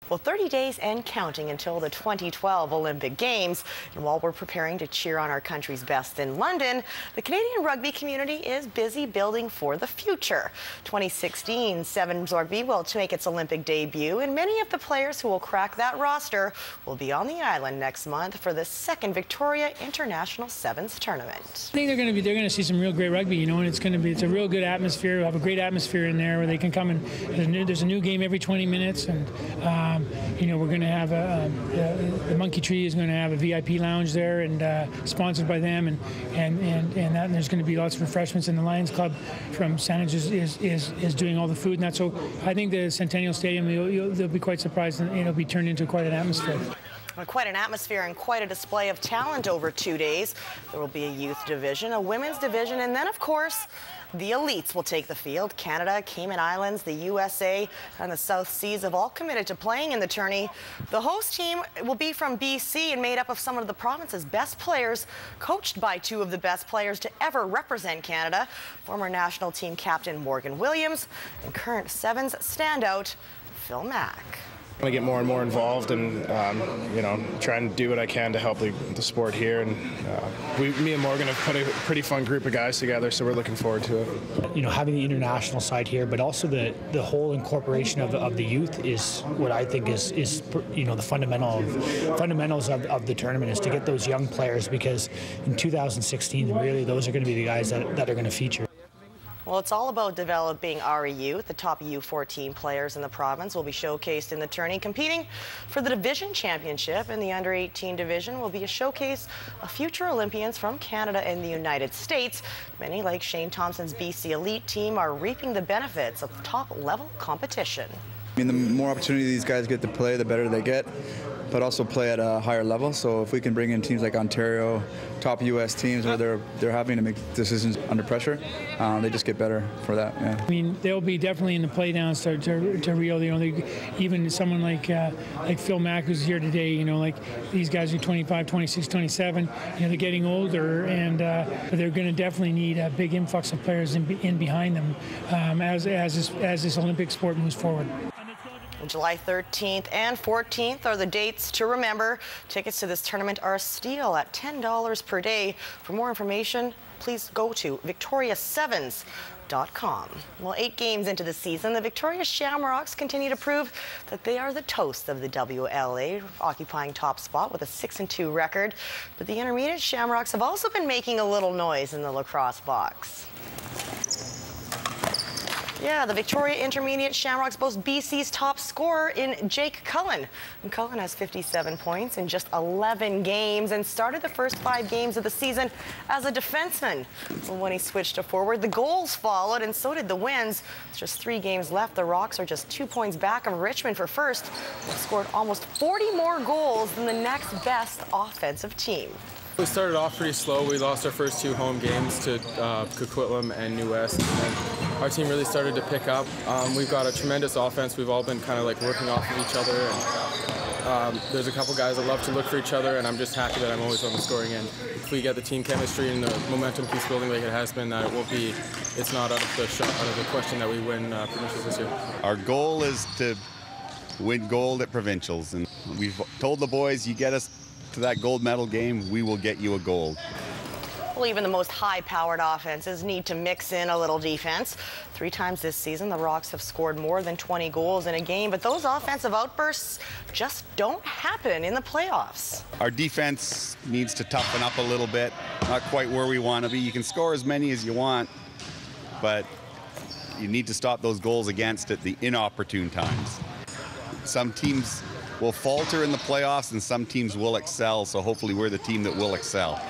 Well, 30 days and counting until the 2012 Olympic Games. And while we're preparing to cheer on our country's best in London, the Canadian rugby community is busy building for the future. 2016 Sevens Rugby will make its Olympic debut, and many of the players who will crack that roster will be on the island next month for the second Victoria International Sevens Tournament. I think they're going to see some real great rugby, and it's a real good atmosphere. We'll have a great atmosphere in there where they can come and there's a new game every 20 minutes, and we're going to have the Monkey Tree is going to have a VIP lounge there, and sponsored by them, and there's going to be lots of refreshments. In the Lions Club from Saanich is doing all the food and that. So I think the Centennial Stadium, they'll be quite surprised, and it'll be turned into quite an atmosphere. Quite an atmosphere and quite a display of talent over 2 days. There will be a youth division, a women's division, and then, of course, the elites will take the field. Canada, Cayman Islands, the USA, and the South Seas have all committed to playing in the tourney. The host team will be from BC and made up of some of the province's best players, coached by two of the best players to ever represent Canada, former national team captain Morgan Williams and current Sevens standout Phil Mack. I want to get more and more involved, and try and do what I can to help the sport here. And me and Morgan have put a pretty fun group of guys together, so we're looking forward to it. Having the international side here, but also the whole incorporation of the youth is what I think is the fundamentals of the tournament, is to get those young players, because in 2016 really those are going to be the guys that are going to feature. Well, it's all about developing our youth. The top U14 players in the province will be showcased in the tourney, competing for the division championship. In the under-18 division will be a showcase of future Olympians from Canada and the United States. Many, like Shane Thompson's BC Elite team, are reaping the benefits of top-level competition. The more opportunity these guys get to play, the better they get, but also play at a higher level. So if we can bring in teams like Ontario, top U.S. teams where they're having to make decisions under pressure, they just get better for that. Yeah. They'll be definitely in the playdowns to Rio. Even someone like Phil Mack, who's here today. Like these guys are 25, 26, 27. They're getting older, and but they're going to definitely need a big influx of players in behind them as this Olympic sport moves forward. July 13th and 14th are the dates to remember. Tickets to this tournament are a steal at $10 per day. For more information, please go to victoriasevens.com. Well, 8 games into the season, the Victoria Shamrocks continue to prove that they are the toast of the WLA, occupying top spot with a 6-2 record. But the intermediate Shamrocks have also been making a little noise in the Lacrosse Box. Yeah, the Victoria Intermediate Shamrocks boast BC's top scorer in Jake Cullen. And Cullen has 57 points in just 11 games and started the first 5 games of the season as a defenseman. Well, when he switched to forward, the goals followed, and so did the wins. With just 3 games left, the Rocks are just 2 points back of Richmond for first. They scored almost 40 more goals than the next best offensive team. We started off pretty slow. We lost our first 2 home games to Coquitlam and New West. And our team really started to pick up. We've got a tremendous offense. We've all been kind of like working off of each other. And there's a couple guys that love to look for each other, and I'm just happy that I'm always on the scoring end. If we get the team chemistry and the momentum keeps building like it has been, it's not out of the question that we win provincials this year. Our goal is to win gold at provincials, and we've told the boys, you get us to that gold medal game, we will get you a gold. Well, even the most high-powered offenses need to mix in a little defense. 3 times this season, the Rocks have scored more than 20 goals in a game, but those offensive outbursts just don't happen in the playoffs. Our defense needs to toughen up a little bit. Not quite where we want to be. You can score as many as you want, but you need to stop those goals against at the inopportune times. Some teams will falter in the playoffs and some teams will excel, so hopefully we're the team that will excel.